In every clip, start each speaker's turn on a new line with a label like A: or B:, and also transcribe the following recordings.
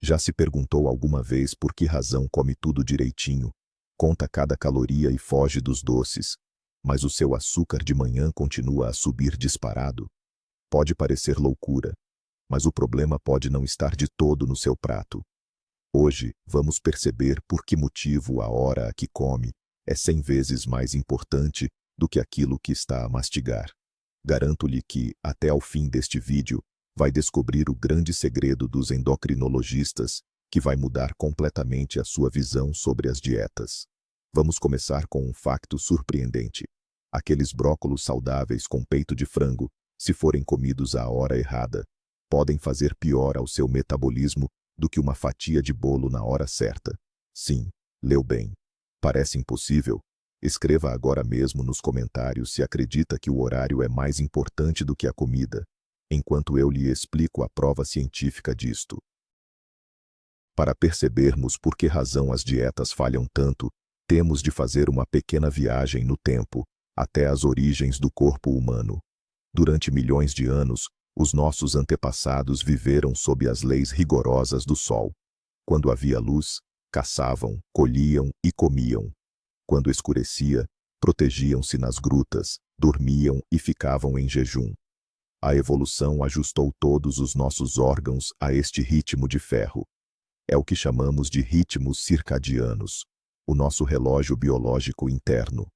A: Já se perguntou alguma vez por que razão come tudo direitinho, conta cada caloria e foge dos doces, mas o seu açúcar de manhã continua a subir disparado? Pode parecer loucura, mas o problema pode não estar de todo no seu prato. Hoje, vamos perceber por que motivo a hora a que come é 100 vezes mais importante do que aquilo que está a mastigar. Garanto-lhe que, até ao fim deste vídeo, vai descobrir o grande segredo dos endocrinologistas, que vai mudar completamente a sua visão sobre as dietas. Vamos começar com um facto surpreendente. Aqueles brócolos saudáveis com peito de frango, se forem comidos à hora errada, podem fazer pior ao seu metabolismo do que uma fatia de bolo na hora certa. Sim, leu bem. Parece impossível? Escreva agora mesmo nos comentários se acredita que o horário é mais importante do que a comida, enquanto eu lhe explico a prova científica disto. Para percebermos por que razão as dietas falham tanto, temos de fazer uma pequena viagem no tempo, até as origens do corpo humano. Durante milhões de anos, os nossos antepassados viveram sob as leis rigorosas do sol. Quando havia luz, caçavam, colhiam e comiam. Quando escurecia, protegiam-se nas grutas, dormiam e ficavam em jejum. A evolução ajustou todos os nossos órgãos a este ritmo de ferro. É o que chamamos de ritmos circadianos, o nosso relógio biológico interno.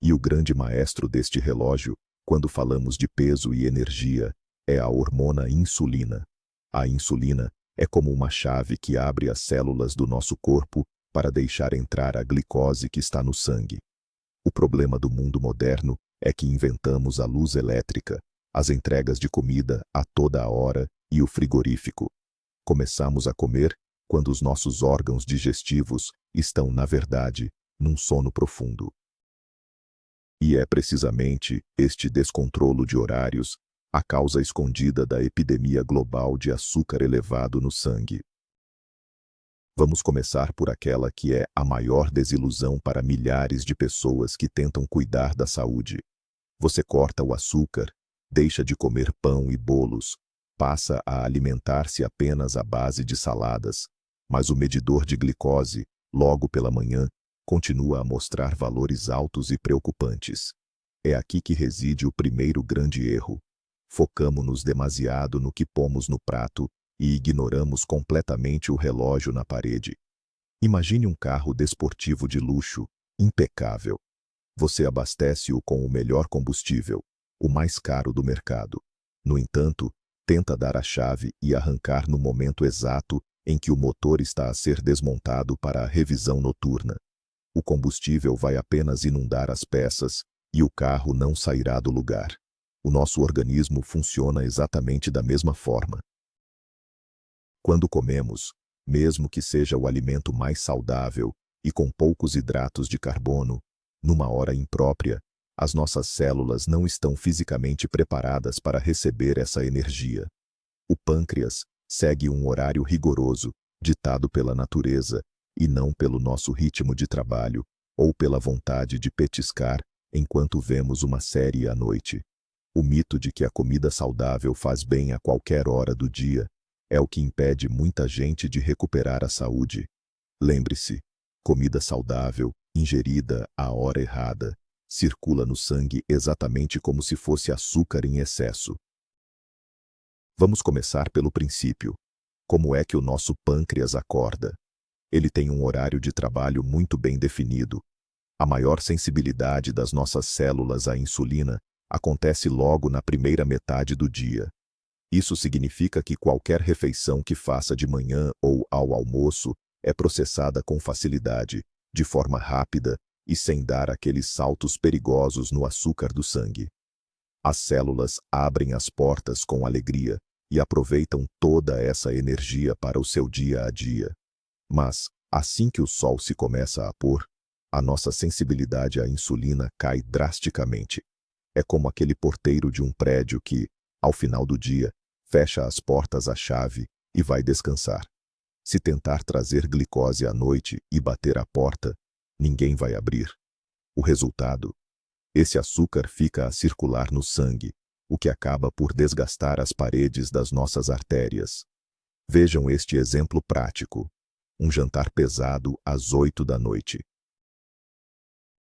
A: E o grande maestro deste relógio, quando falamos de peso e energia, é a hormona insulina. A insulina é como uma chave que abre as células do nosso corpo para deixar entrar a glicose que está no sangue. O problema do mundo moderno é que inventamos a luz elétrica, as entregas de comida a toda a hora e o frigorífico. Começamos a comer quando os nossos órgãos digestivos estão, na verdade, num sono profundo. E é precisamente este descontrolo de horários a causa escondida da epidemia global de açúcar elevado no sangue. Vamos começar por aquela que é a maior desilusão para milhares de pessoas que tentam cuidar da saúde. Você corta o açúcar, deixa de comer pão e bolos, passa a alimentar-se apenas à base de saladas, mas o medidor de glicose, logo pela manhã, continua a mostrar valores altos e preocupantes. É aqui que reside o primeiro grande erro. Focamo-nos demasiado no que pomos no prato e ignoramos completamente o relógio na parede. Imagine um carro desportivo de luxo, impecável. Você abastece-o com o melhor combustível, o mais caro do mercado. No entanto, tenta dar a chave e arrancar no momento exato em que o motor está a ser desmontado para a revisão noturna. O combustível vai apenas inundar as peças e o carro não sairá do lugar. O nosso organismo funciona exatamente da mesma forma. Quando comemos, mesmo que seja o alimento mais saudável e com poucos hidratos de carbono, numa hora imprópria, as nossas células não estão fisicamente preparadas para receber essa energia. O pâncreas segue um horário rigoroso, ditado pela natureza, e não pelo nosso ritmo de trabalho, ou pela vontade de petiscar enquanto vemos uma série à noite. O mito de que a comida saudável faz bem a qualquer hora do dia é o que impede muita gente de recuperar a saúde. Lembre-se, comida saudável, ingerida à hora errada, circula no sangue exatamente como se fosse açúcar em excesso. Vamos começar pelo princípio. Como é que o nosso pâncreas acorda? Ele tem um horário de trabalho muito bem definido. A maior sensibilidade das nossas células à insulina acontece logo na primeira metade do dia. Isso significa que qualquer refeição que faça de manhã ou ao almoço é processada com facilidade, de forma rápida e sem dar aqueles saltos perigosos no açúcar do sangue. As células abrem as portas com alegria e aproveitam toda essa energia para o seu dia a dia. Mas, assim que o sol se começa a pôr, a nossa sensibilidade à insulina cai drasticamente. É como aquele porteiro de um prédio que, ao final do dia, fecha as portas à chave e vai descansar. Se tentar trazer glicose à noite e bater à porta, ninguém vai abrir. O resultado? Esse açúcar fica a circular no sangue, o que acaba por desgastar as paredes das nossas artérias. Vejam este exemplo prático. Um jantar pesado às 8 da noite.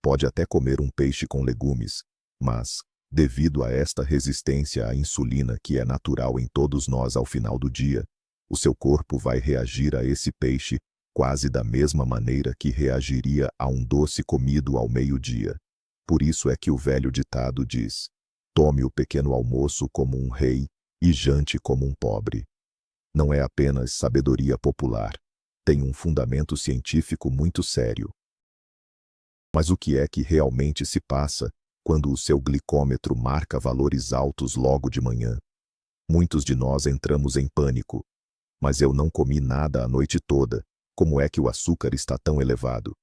A: Pode até comer um peixe com legumes, mas, devido a esta resistência à insulina que é natural em todos nós ao final do dia, o seu corpo vai reagir a esse peixe quase da mesma maneira que reagiria a um doce comido ao meio-dia. Por isso é que o velho ditado diz: tome o pequeno almoço como um rei e jante como um pobre. Não é apenas sabedoria popular, tem um fundamento científico muito sério. Mas o que é que realmente se passa quando o seu glicômetro marca valores altos logo de manhã? Muitos de nós entramos em pânico. Mas eu não comi nada a noite toda, como é que o açúcar está tão elevado?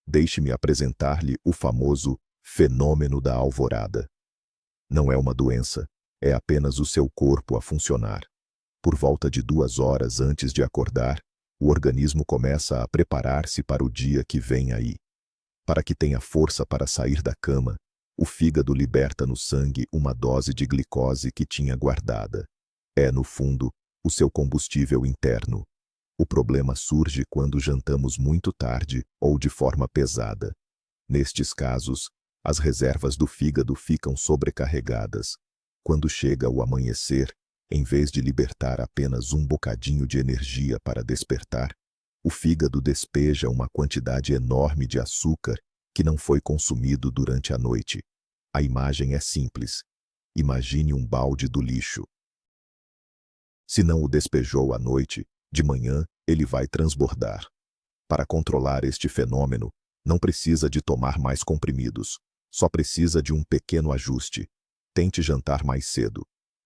A: Deixe-me apresentar-lhe o famoso fenômeno da alvorada. Não é uma doença, é apenas o seu corpo a funcionar. Por volta de 2 horas antes de acordar, o organismo começa a preparar-se para o dia que vem aí. Para que tenha força para sair da cama, o fígado liberta no sangue uma dose de glicose que tinha guardada. É, no fundo, o seu combustível interno. O problema surge quando jantamos muito tarde ou de forma pesada. Nestes casos, as reservas do fígado ficam sobrecarregadas. Quando chega o amanhecer, em vez de libertar apenas um bocadinho de energia para despertar, o fígado despeja uma quantidade enorme de açúcar que não foi consumido durante a noite. A imagem é simples. Imagine um balde do lixo. Se não o despejou à noite, de manhã ele vai transbordar. Para controlar este fenômeno, não precisa de tomar mais comprimidos, só precisa de um pequeno ajuste. Tente jantar mais cedo.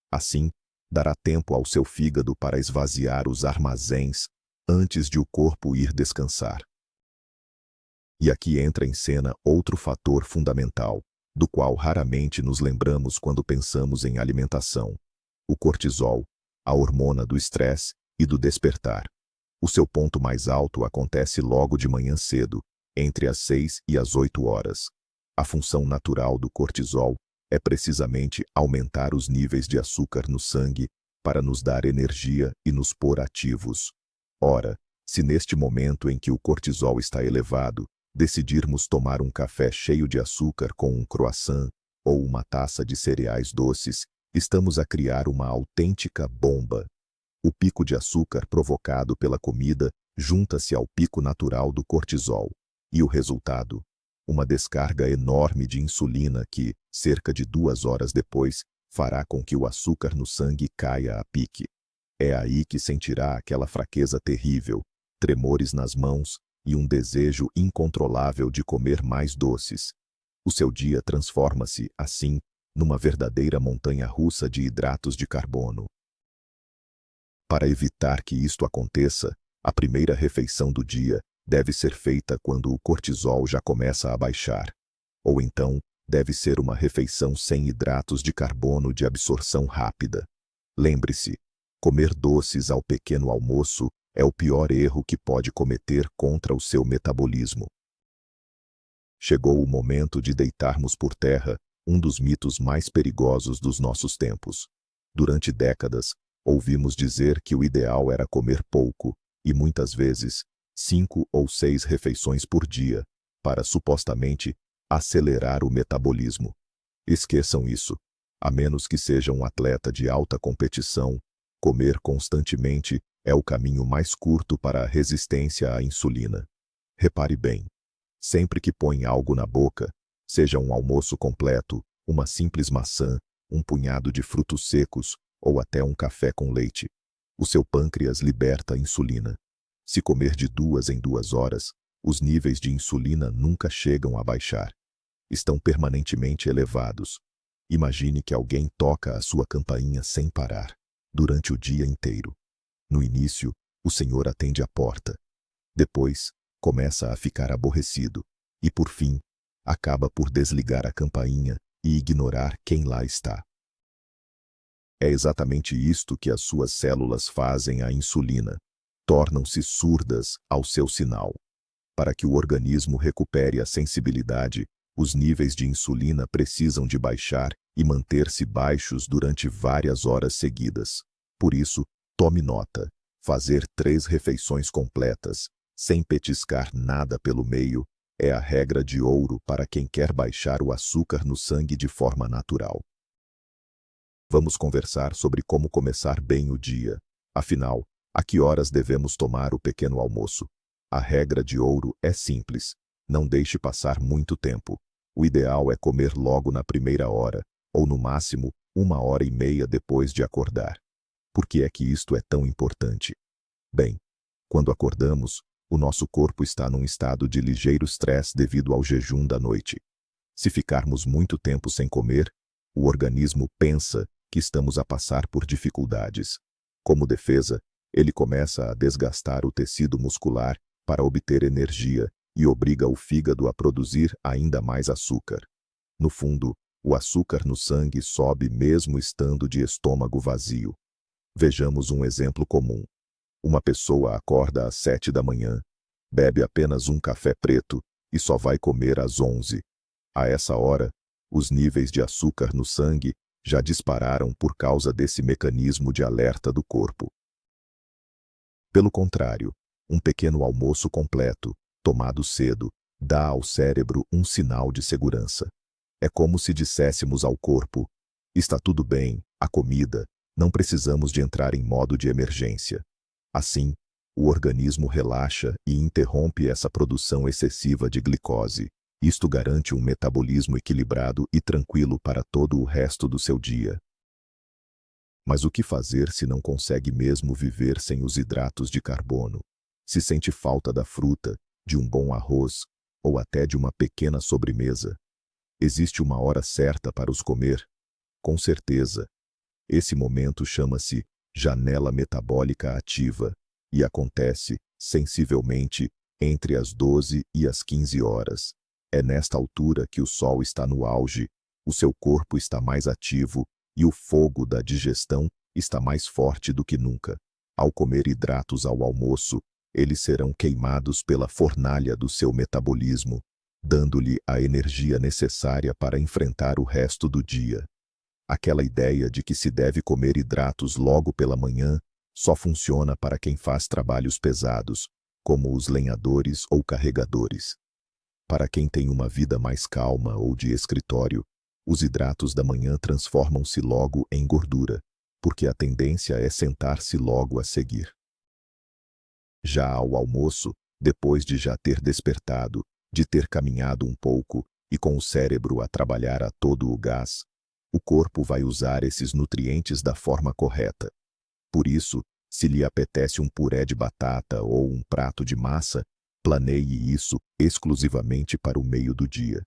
A: Assim, dará tempo ao seu fígado para esvaziar os armazéns antes de o corpo ir descansar. E aqui entra em cena outro fator fundamental, do qual raramente nos lembramos quando pensamos em alimentação: o cortisol, a hormona do estresse e do despertar. O seu ponto mais alto acontece logo de manhã cedo, entre as 6 e as 8 horas. A função natural do cortisol é precisamente aumentar os níveis de açúcar no sangue para nos dar energia e nos pôr ativos. Ora, se neste momento em que o cortisol está elevado, decidirmos tomar um café cheio de açúcar com um croissant ou uma taça de cereais doces, estamos a criar uma autêntica bomba. O pico de açúcar provocado pela comida junta-se ao pico natural do cortisol. E o resultado? Uma descarga enorme de insulina que, cerca de 2 horas depois, fará com que o açúcar no sangue caia a pique. É aí que sentirá aquela fraqueza terrível, tremores nas mãos e um desejo incontrolável de comer mais doces. O seu dia transforma-se, assim, numa verdadeira montanha-russa de hidratos de carbono. Para evitar que isto aconteça, a primeira refeição do dia deve ser feita quando o cortisol já começa a baixar. Ou então, deve ser uma refeição sem hidratos de carbono de absorção rápida. Lembre-se, comer doces ao pequeno almoço é o pior erro que pode cometer contra o seu metabolismo. Chegou o momento de deitarmos por terra um dos mitos mais perigosos dos nossos tempos. Durante décadas, ouvimos dizer que o ideal era comer pouco, e muitas vezes, 5 ou 6 refeições por dia, para supostamente acelerar o metabolismo. Esqueçam isso. A menos que seja um atleta de alta competição, comer constantemente é o caminho mais curto para a resistência à insulina. Repare bem. Sempre que põe algo na boca, seja um almoço completo, uma simples maçã, um punhado de frutos secos ou até um café com leite, o seu pâncreas liberta insulina. Se comer de 2 em 2 horas, os níveis de insulina nunca chegam a baixar. Estão permanentemente elevados. Imagine que alguém toca a sua campainha sem parar, durante o dia inteiro. No início, o senhor atende a porta. Depois, começa a ficar aborrecido. E, por fim, acaba por desligar a campainha e ignorar quem lá está. É exatamente isto que as suas células fazem à insulina. Tornam-se surdas ao seu sinal. Para que o organismo recupere a sensibilidade, os níveis de insulina precisam de baixar e manter-se baixos durante várias horas seguidas. Por isso, tome nota. Fazer 3 refeições completas, sem petiscar nada pelo meio, é a regra de ouro para quem quer baixar o açúcar no sangue de forma natural. Vamos conversar sobre como começar bem o dia. Afinal, a que horas devemos tomar o pequeno almoço? A regra de ouro é simples. Não deixe passar muito tempo. O ideal é comer logo na primeira hora, ou no máximo, 1h30 depois de acordar. Por que é que isto é tão importante? Bem, quando acordamos, o nosso corpo está num estado de ligeiro estresse devido ao jejum da noite. Se ficarmos muito tempo sem comer, o organismo pensa que estamos a passar por dificuldades. Como defesa, ele começa a desgastar o tecido muscular para obter energia e obriga o fígado a produzir ainda mais açúcar. No fundo, o açúcar no sangue sobe mesmo estando de estômago vazio. Vejamos um exemplo comum. Uma pessoa acorda às 7 da manhã, bebe apenas um café preto e só vai comer às 11. A essa hora, os níveis de açúcar no sangue já dispararam por causa desse mecanismo de alerta do corpo. Pelo contrário, um pequeno almoço completo, tomado cedo, dá ao cérebro um sinal de segurança. É como se disséssemos ao corpo: está tudo bem, a comida, não precisamos de entrar em modo de emergência. Assim, o organismo relaxa e interrompe essa produção excessiva de glicose. Isto garante um metabolismo equilibrado e tranquilo para todo o resto do seu dia. Mas o que fazer se não consegue mesmo viver sem os hidratos de carbono? Se sente falta da fruta, de um bom arroz, ou até de uma pequena sobremesa? Existe uma hora certa para os comer? Com certeza. Esse momento chama-se janela metabólica ativa e acontece, sensivelmente, entre as 12 e as 15 horas. É nesta altura que o sol está no auge, o seu corpo está mais ativo e o fogo da digestão está mais forte do que nunca. Ao comer hidratos ao almoço, eles serão queimados pela fornalha do seu metabolismo, dando-lhe a energia necessária para enfrentar o resto do dia. Aquela ideia de que se deve comer hidratos logo pela manhã só funciona para quem faz trabalhos pesados, como os lenhadores ou carregadores. Para quem tem uma vida mais calma ou de escritório, os hidratos da manhã transformam-se logo em gordura, porque a tendência é sentar-se logo a seguir. Já ao almoço, depois de já ter despertado, de ter caminhado um pouco e com o cérebro a trabalhar a todo o gás, o corpo vai usar esses nutrientes da forma correta. Por isso, se lhe apetece um puré de batata ou um prato de massa, planeie isso exclusivamente para o meio do dia.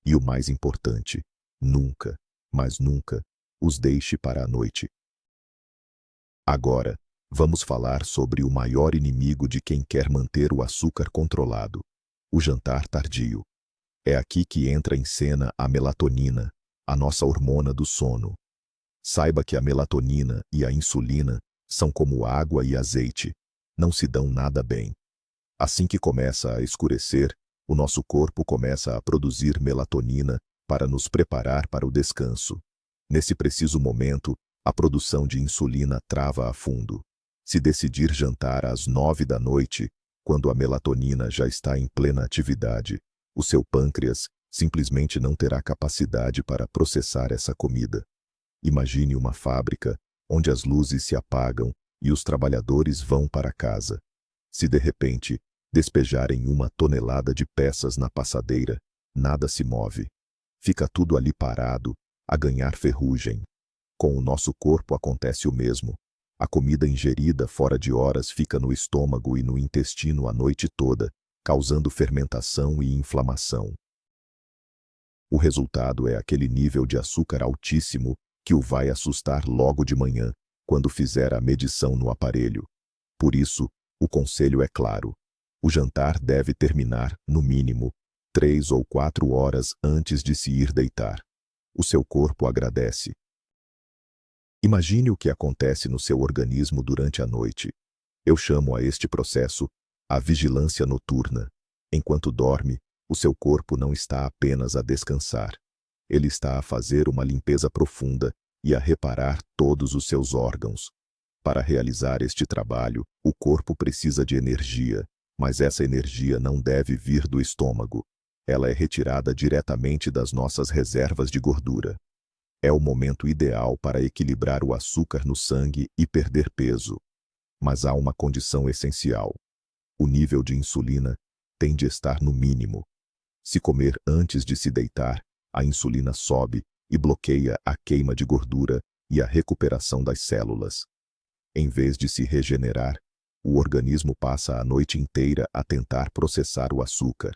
A: E o mais importante, nunca, mas nunca, os deixe para a noite. Agora, vamos falar sobre o maior inimigo de quem quer manter o açúcar controlado: o jantar tardio. É aqui que entra em cena a melatonina, a nossa hormona do sono. Saiba que a melatonina e a insulina são como água e azeite, não se dão nada bem. Assim que começa a escurecer, o nosso corpo começa a produzir melatonina para nos preparar para o descanso. Nesse preciso momento, a produção de insulina trava a fundo. Se decidir jantar às 9 da noite, quando a melatonina já está em plena atividade, o seu pâncreas simplesmente não terá capacidade para processar essa comida. Imagine uma fábrica onde as luzes se apagam e os trabalhadores vão para casa. Se de repente despejarem 1 tonelada de peças na passadeira, nada se move. Fica tudo ali parado, a ganhar ferrugem. Com o nosso corpo acontece o mesmo. A comida ingerida fora de horas fica no estômago e no intestino a noite toda, causando fermentação e inflamação. O resultado é aquele nível de açúcar altíssimo que o vai assustar logo de manhã, quando fizer a medição no aparelho. Por isso, o conselho é claro: o jantar deve terminar, no mínimo, 3 ou 4 horas antes de se ir deitar. O seu corpo agradece. Imagine o que acontece no seu organismo durante a noite. Eu chamo a este processo a vigilância noturna. Enquanto dorme, o seu corpo não está apenas a descansar. Ele está a fazer uma limpeza profunda e a reparar todos os seus órgãos. Para realizar este trabalho, O corpo precisa de energia, mas essa energia não deve vir do estômago. Ela é retirada diretamente das nossas reservas de gordura. É o momento ideal para equilibrar o açúcar no sangue e perder peso. Mas há uma condição essencial. O nível de insulina tem de estar no mínimo. Se comer antes de se deitar, a insulina sobe e bloqueia a queima de gordura e a recuperação das células. Em vez de se regenerar, o organismo passa a noite inteira a tentar processar o açúcar.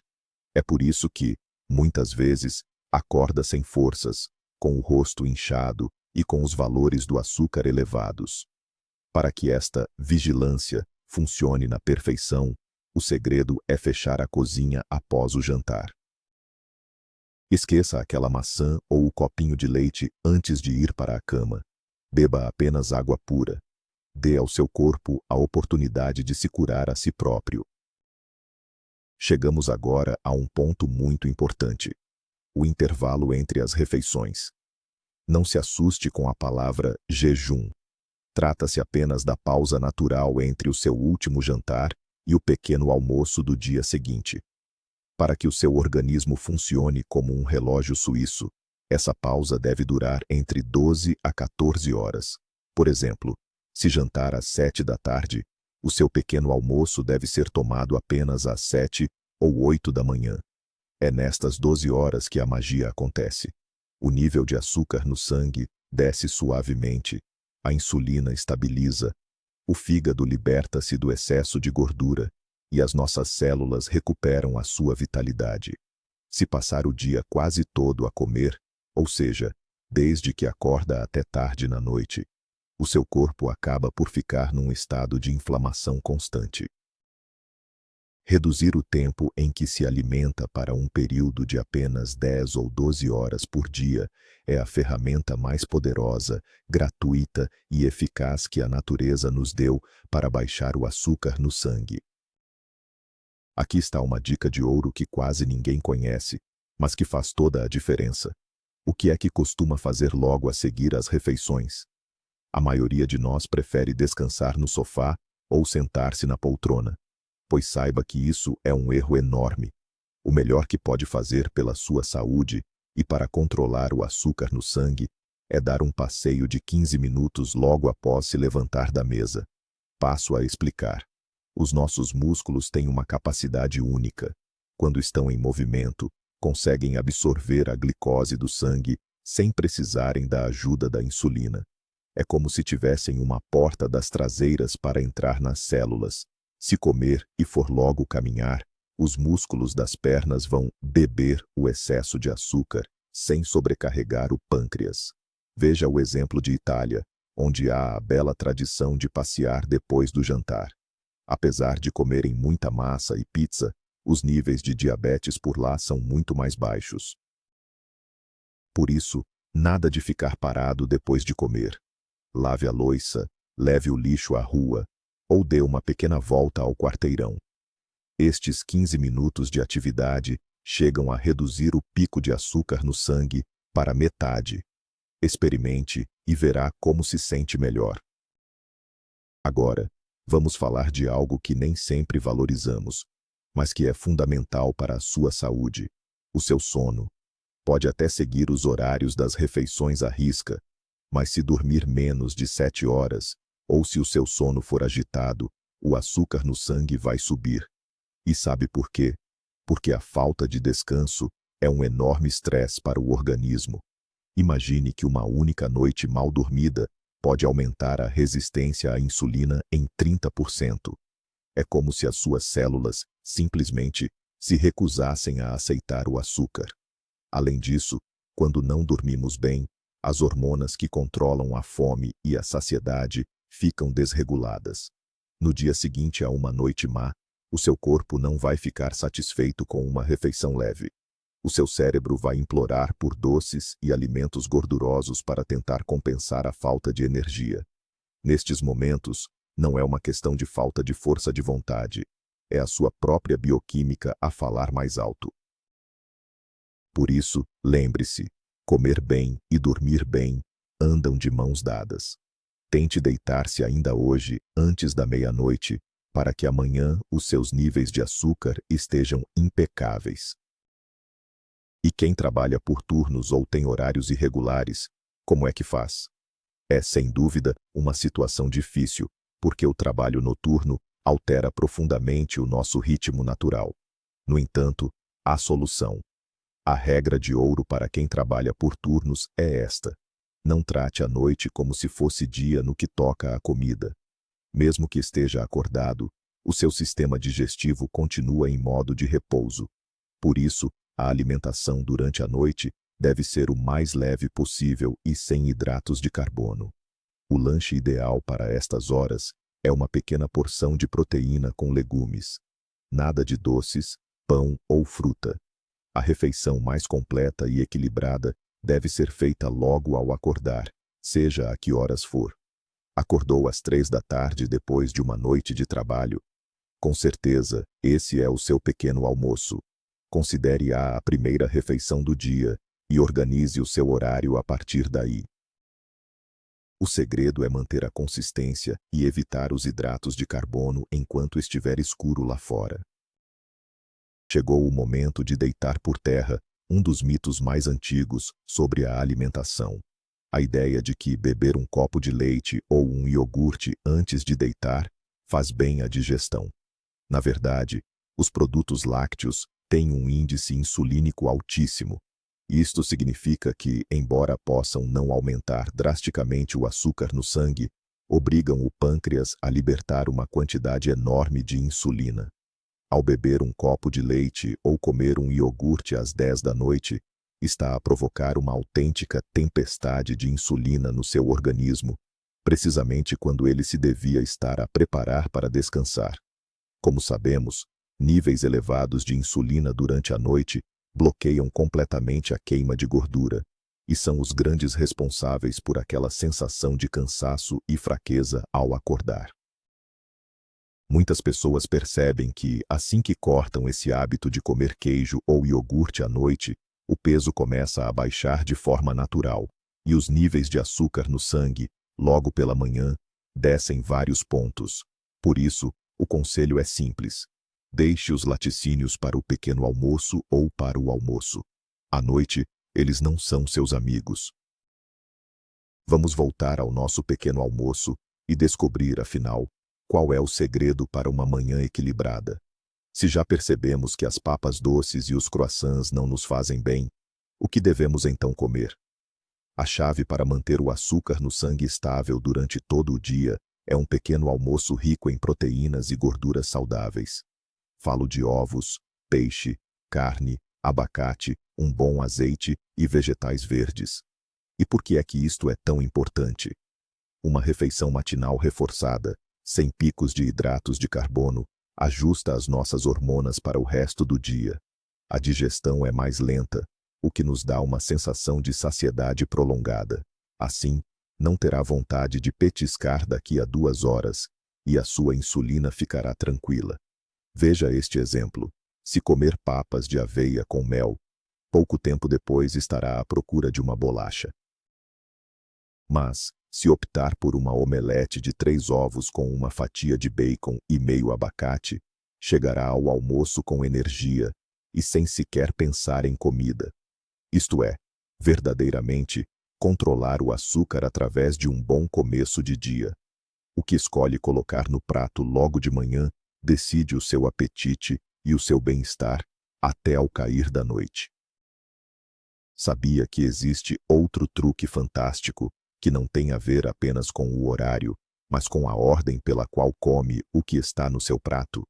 A: É por isso que, muitas vezes, acorda sem forças, com o rosto inchado e com os valores do açúcar elevados. Para que esta vigilância funcione na perfeição, o segredo é fechar a cozinha após o jantar. Esqueça aquela maçã ou o copinho de leite antes de ir para a cama. Beba apenas água pura. Dê ao seu corpo a oportunidade de se curar a si próprio. Chegamos agora a um ponto muito importante: o intervalo entre as refeições. Não se assuste com a palavra jejum. Trata-se apenas da pausa natural entre o seu último jantar e o pequeno almoço do dia seguinte. Para que o seu organismo funcione como um relógio suíço, essa pausa deve durar entre 12 a 14 horas. Por exemplo, se jantar às 7 da tarde, o seu pequeno almoço deve ser tomado apenas às 7 ou 8 da manhã. É nestas 12 horas que a magia acontece. O nível de açúcar no sangue desce suavemente, a insulina estabiliza, o fígado liberta-se do excesso de gordura e as nossas células recuperam a sua vitalidade. Se passar o dia quase todo a comer, ou seja, desde que acorda até tarde na noite, o seu corpo acaba por ficar num estado de inflamação constante. Reduzir o tempo em que se alimenta para um período de apenas 10 ou 12 horas por dia é a ferramenta mais poderosa, gratuita e eficaz que a natureza nos deu para baixar o açúcar no sangue. Aqui está uma dica de ouro que quase ninguém conhece, mas que faz toda a diferença. O que é que costuma fazer logo a seguir as refeições? A maioria de nós prefere descansar no sofá ou sentar-se na poltrona. Pois saiba que isso é um erro enorme. O melhor que pode fazer pela sua saúde e para controlar o açúcar no sangue é dar um passeio de 15 minutos logo após se levantar da mesa. Passo a explicar. Os nossos músculos têm uma capacidade única. Quando estão em movimento, conseguem absorver a glicose do sangue sem precisarem da ajuda da insulina. É como se tivessem uma porta das traseiras para entrar nas células. Se comer e for logo caminhar, os músculos das pernas vão beber o excesso de açúcar sem sobrecarregar o pâncreas. Veja o exemplo de Itália, onde há a bela tradição de passear depois do jantar. Apesar de comerem muita massa e pizza, os níveis de diabetes por lá são muito mais baixos. Por isso, nada de ficar parado depois de comer. Lave a louça, leve o lixo à rua, ou dê uma pequena volta ao quarteirão. Estes 15 minutos de atividade chegam a reduzir o pico de açúcar no sangue para metade. Experimente e verá como se sente melhor. Agora, vamos falar de algo que nem sempre valorizamos, mas que é fundamental para a sua saúde: o seu sono. Pode até seguir os horários das refeições à risca, mas se dormir menos de 7 horas, ou se o seu sono for agitado, o açúcar no sangue vai subir. E sabe por quê? Porque a falta de descanso é um enorme estresse para o organismo. Imagine que uma única noite mal dormida pode aumentar a resistência à insulina em 30%. É como se as suas células simplesmente se recusassem a aceitar o açúcar. Além disso, quando não dormimos bem, as hormonas que controlam a fome e a saciedade ficam desreguladas. No dia seguinte a uma noite má, o seu corpo não vai ficar satisfeito com uma refeição leve. O seu cérebro vai implorar por doces e alimentos gordurosos para tentar compensar a falta de energia. Nestes momentos, não é uma questão de falta de força de vontade, é a sua própria bioquímica a falar mais alto. Por isso, lembre-se, comer bem e dormir bem andam de mãos dadas. Tente deitar-se ainda hoje, antes da meia-noite, para que amanhã os seus níveis de açúcar estejam impecáveis. E quem trabalha por turnos ou tem horários irregulares, como é que faz? É, sem dúvida, uma situação difícil, porque o trabalho noturno altera profundamente o nosso ritmo natural. No entanto, há solução. A regra de ouro para quem trabalha por turnos é esta: não trate a noite como se fosse dia no que toca à comida. Mesmo que esteja acordado, o seu sistema digestivo continua em modo de repouso. Por isso, a alimentação durante a noite deve ser o mais leve possível e sem hidratos de carbono. O lanche ideal para estas horas é uma pequena porção de proteína com legumes. Nada de doces, pão ou fruta. A refeição mais completa e equilibrada deve ser feita logo ao acordar, seja a que horas for. Acordou às 3 da tarde depois de uma noite de trabalho? Com certeza, esse é o seu pequeno almoço. Considere-a a primeira refeição do dia e organize o seu horário a partir daí. O segredo é manter a consistência e evitar os hidratos de carbono enquanto estiver escuro lá fora. Chegou o momento de deitar por terra um dos mitos mais antigos sobre a alimentação. A ideia de que beber um copo de leite ou um iogurte antes de deitar faz bem à digestão. Na verdade, os produtos lácteos têm um índice insulínico altíssimo. Isto significa que, embora possam não aumentar drasticamente o açúcar no sangue, obrigam o pâncreas a libertar uma quantidade enorme de insulina. Ao beber um copo de leite ou comer um iogurte às 10 da noite, está a provocar uma autêntica tempestade de insulina no seu organismo, precisamente quando ele se devia estar a preparar para descansar. Como sabemos, níveis elevados de insulina durante a noite bloqueiam completamente a queima de gordura e são os grandes responsáveis por aquela sensação de cansaço e fraqueza ao acordar. Muitas pessoas percebem que, assim que cortam esse hábito de comer queijo ou iogurte à noite, o peso começa a baixar de forma natural, e os níveis de açúcar no sangue, logo pela manhã, descem vários pontos. Por isso, o conselho é simples: deixe os laticínios para o pequeno almoço ou para o almoço. À noite, eles não são seus amigos. Vamos voltar ao nosso pequeno almoço e descobrir, afinal, qual é o segredo para uma manhã equilibrada. Se já percebemos que as papas doces e os croissants não nos fazem bem, o que devemos então comer? A chave para manter o açúcar no sangue estável durante todo o dia é um pequeno almoço rico em proteínas e gorduras saudáveis. Falo de ovos, peixe, carne, abacate, um bom azeite e vegetais verdes. E por que é que isto é tão importante? Uma refeição matinal reforçada, sem picos de hidratos de carbono, ajusta as nossas hormonas para o resto do dia. A digestão é mais lenta, o que nos dá uma sensação de saciedade prolongada. Assim, não terá vontade de petiscar daqui a 2 horas, e a sua insulina ficará tranquila. Veja este exemplo: se comer papas de aveia com mel, pouco tempo depois estará à procura de uma bolacha. Mas, se optar por uma omelete de 3 ovos com uma fatia de bacon e meio abacate, chegará ao almoço com energia e sem sequer pensar em comida. Isto é, verdadeiramente, controlar o açúcar através de um bom começo de dia. O que escolhe colocar no prato logo de manhã decide o seu apetite e o seu bem-estar até ao cair da noite. Sabia que existe outro truque fantástico que não tem a ver apenas com o horário, mas com a ordem pela qual come o que está no seu prato?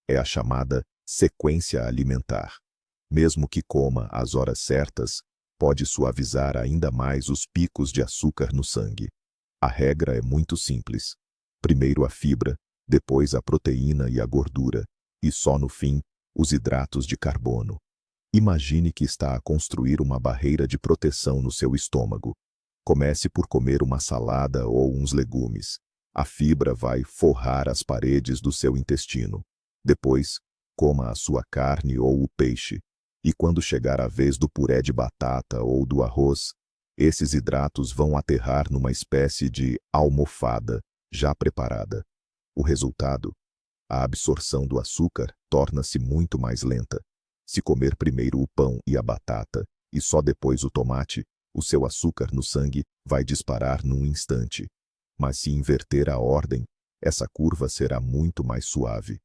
A: É a chamada sequência alimentar. Mesmo que coma às horas certas, pode suavizar ainda mais os picos de açúcar no sangue. A regra é muito simples: primeiro a fibra, depois a proteína e a gordura, e só no fim, os hidratos de carbono. Imagine que está a construir uma barreira de proteção no seu estômago. Comece por comer uma salada ou uns legumes. A fibra vai forrar as paredes do seu intestino. Depois, coma a sua carne ou o peixe. E quando chegar a vez do puré de batata ou do arroz, Esses hidratos vão aterrar numa espécie de almofada já preparada. O resultado? A absorção do açúcar torna-se muito mais lenta. Se comer primeiro o pão e a batata, e só depois o tomate, o seu açúcar no sangue vai disparar num instante. Mas se inverter a ordem, essa curva será muito mais suave.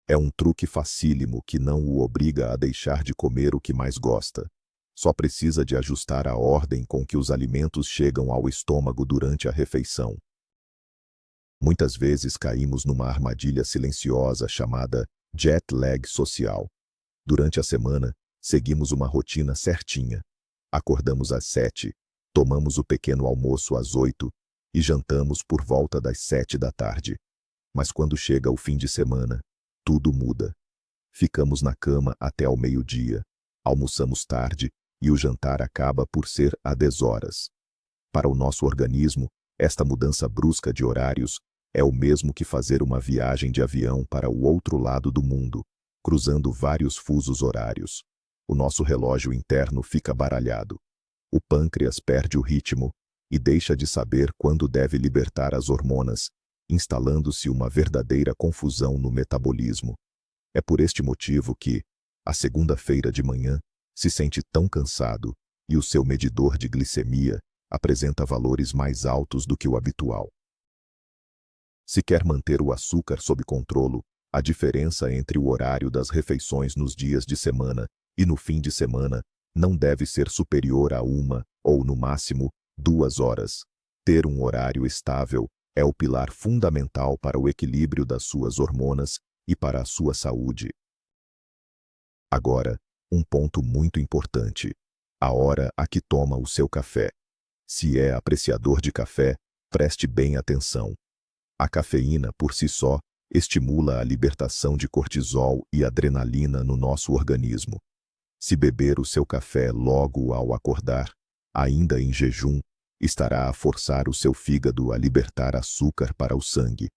A: É um truque facílimo que não o obriga a deixar de comer o que mais gosta. Só precisa de ajustar a ordem com que os alimentos chegam ao estômago durante a refeição. Muitas vezes caímos numa armadilha silenciosa chamada jet lag social. Durante a semana, seguimos uma rotina certinha. Acordamos às 7, tomamos o pequeno almoço às 8 e jantamos por volta das 7 da tarde. Mas quando chega o fim de semana, tudo muda. Ficamos na cama até ao meio-dia, almoçamos tarde e o jantar acaba por ser às 10 horas. Para o nosso organismo, esta mudança brusca de horários é o mesmo que fazer uma viagem de avião para o outro lado do mundo, cruzando vários fusos horários. O nosso relógio interno fica baralhado. O pâncreas perde o ritmo e deixa de saber quando deve libertar as hormonas, instalando-se uma verdadeira confusão no metabolismo. É por este motivo que, à segunda-feira de manhã, se sente tão cansado e o seu medidor de glicemia apresenta valores mais altos do que o habitual. Se quer manter o açúcar sob controle, a diferença entre o horário das refeições nos dias de semana e no fim de semana não deve ser superior a 1 ou, no máximo, 2 horas. Ter um horário estável é o pilar fundamental para o equilíbrio das suas hormonas e para a sua saúde. Agora, um ponto muito importante: a hora a que toma o seu café. Se é apreciador de café, preste bem atenção. A cafeína, por si só, estimula a libertação de cortisol e adrenalina no nosso organismo. Se beber o seu café logo ao acordar, ainda em jejum, estará a forçar o seu fígado a libertar açúcar para o sangue.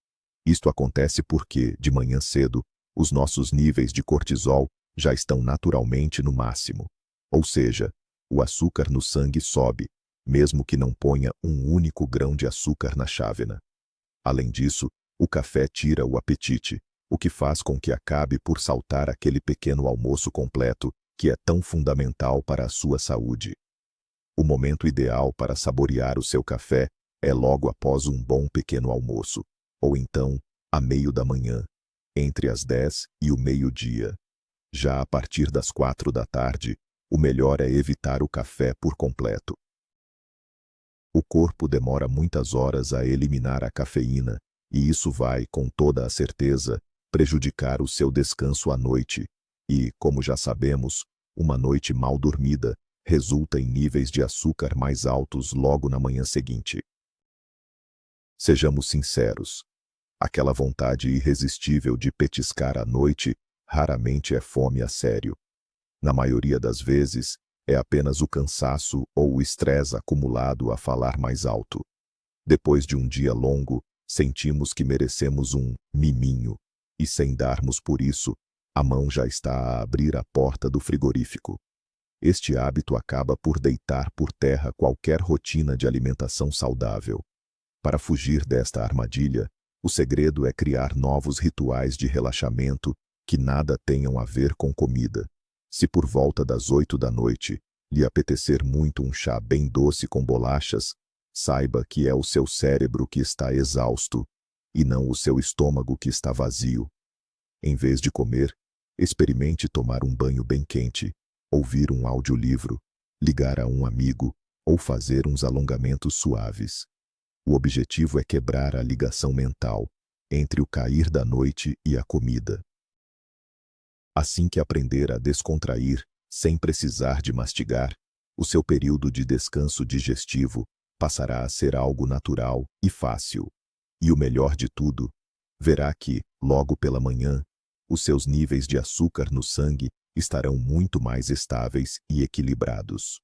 A: Isto acontece porque, de manhã cedo, os nossos níveis de cortisol já estão naturalmente no máximo. Ou seja, o açúcar no sangue sobe, mesmo que não ponha um único grão de açúcar na chávena. Além disso, o café tira o apetite, o que faz com que acabe por saltar aquele pequeno almoço completo que é tão fundamental para a sua saúde. O momento ideal para saborear o seu café é logo após um bom pequeno almoço, ou então, a meio da manhã, entre as 10 e o meio-dia. Já a partir das 4 da tarde, o melhor é evitar o café por completo. O corpo demora muitas horas a eliminar a cafeína, e isso vai, com toda a certeza, prejudicar o seu descanso à noite. E, como já sabemos, uma noite mal dormida resulta em níveis de açúcar mais altos logo na manhã seguinte. Sejamos sinceros. Aquela vontade irresistível de petiscar à noite raramente é fome a sério. Na maioria das vezes, é apenas o cansaço ou o estresse acumulado a falar mais alto. Depois de um dia longo, sentimos que merecemos um miminho, e sem darmos por isso, a mão já está a abrir a porta do frigorífico. Este hábito acaba por deitar por terra qualquer rotina de alimentação saudável. Para fugir desta armadilha, o segredo é criar novos rituais de relaxamento que nada tenham a ver com comida. Se por volta das 8 da noite lhe apetecer muito um chá bem doce com bolachas, saiba que é o seu cérebro que está exausto, e não o seu estômago que está vazio. Em vez de comer, experimente tomar um banho bem quente, ouvir um audiolivro, ligar a um amigo ou fazer uns alongamentos suaves. O objetivo é quebrar a ligação mental entre o cair da noite e a comida. Assim que aprender a descontrair, sem precisar de mastigar, o seu período de descanso digestivo passará a ser algo natural e fácil. E o melhor de tudo, verá que, logo pela manhã, os seus níveis de açúcar no sangue estarão muito mais estáveis e equilibrados.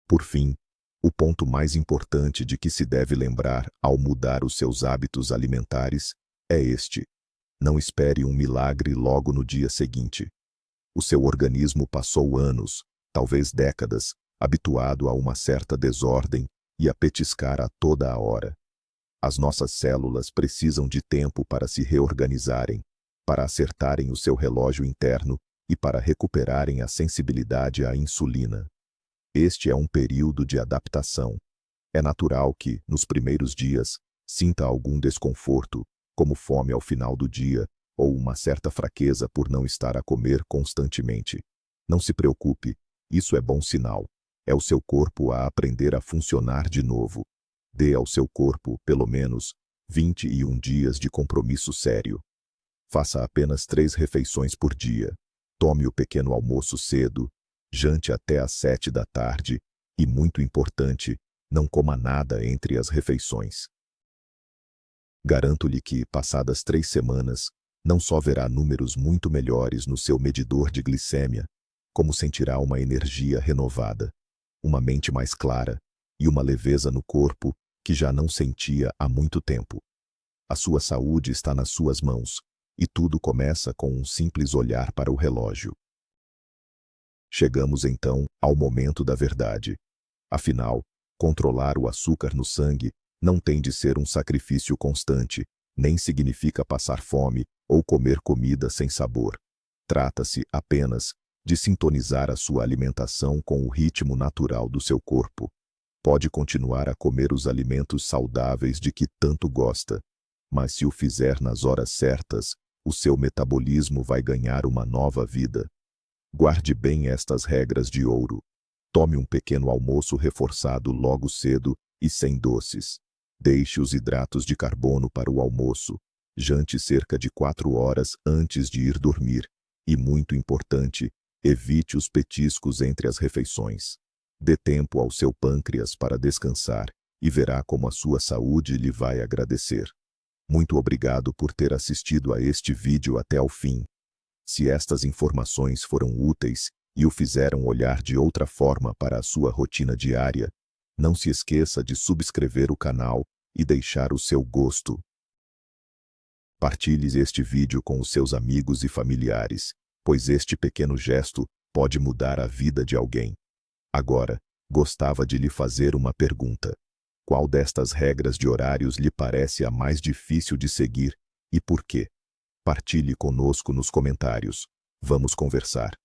A: Por fim, o ponto mais importante de que se deve lembrar ao mudar os seus hábitos alimentares é este: não espere um milagre logo no dia seguinte. O seu organismo passou anos, talvez décadas, habituado a uma certa desordem e a petiscar a toda a hora. As nossas células precisam de tempo para se reorganizarem, para acertarem o seu relógio interno e para recuperarem a sensibilidade à insulina. Este é um período de adaptação. É natural que, nos primeiros dias, sinta algum desconforto, como fome ao final do dia, ou uma certa fraqueza por não estar a comer constantemente. Não se preocupe, isso é bom sinal. É o seu corpo a aprender a funcionar de novo. Dê ao seu corpo, pelo menos, 21 dias de compromisso sério. Faça apenas 3 refeições por dia. Tome o pequeno almoço cedo, jante até às 7 da tarde e, muito importante, não coma nada entre as refeições. Garanto-lhe que, passadas 3 semanas, não só verá números muito melhores no seu medidor de glicêmia, como sentirá uma energia renovada, uma mente mais clara e uma leveza no corpo que já não sentia há muito tempo. A sua saúde está nas suas mãos, e tudo começa com um simples olhar para o relógio. Chegamos então ao momento da verdade. Afinal, controlar o açúcar no sangue não tem de ser um sacrifício constante, nem significa passar fome ou comer comida sem sabor. Trata-se apenas de sintonizar a sua alimentação com o ritmo natural do seu corpo. Pode continuar a comer os alimentos saudáveis de que tanto gosta, mas se o fizer nas horas certas, o seu metabolismo vai ganhar uma nova vida. Guarde bem estas regras de ouro. Tome um pequeno almoço reforçado logo cedo e sem doces. Deixe os hidratos de carbono para o almoço. Jante cerca de 4 horas antes de ir dormir. E, muito importante, evite os petiscos entre as refeições. Dê tempo ao seu pâncreas para descansar e verá como a sua saúde lhe vai agradecer. Muito obrigado por ter assistido a este vídeo até ao fim. Se estas informações foram úteis e o fizeram olhar de outra forma para a sua rotina diária, não se esqueça de subscrever o canal e deixar o seu gosto. Partilhe este vídeo com os seus amigos e familiares, pois este pequeno gesto pode mudar a vida de alguém. Agora, gostava de lhe fazer uma pergunta. Qual destas regras de horários lhe parece a mais difícil de seguir e por quê? Partilhe conosco nos comentários. Vamos conversar.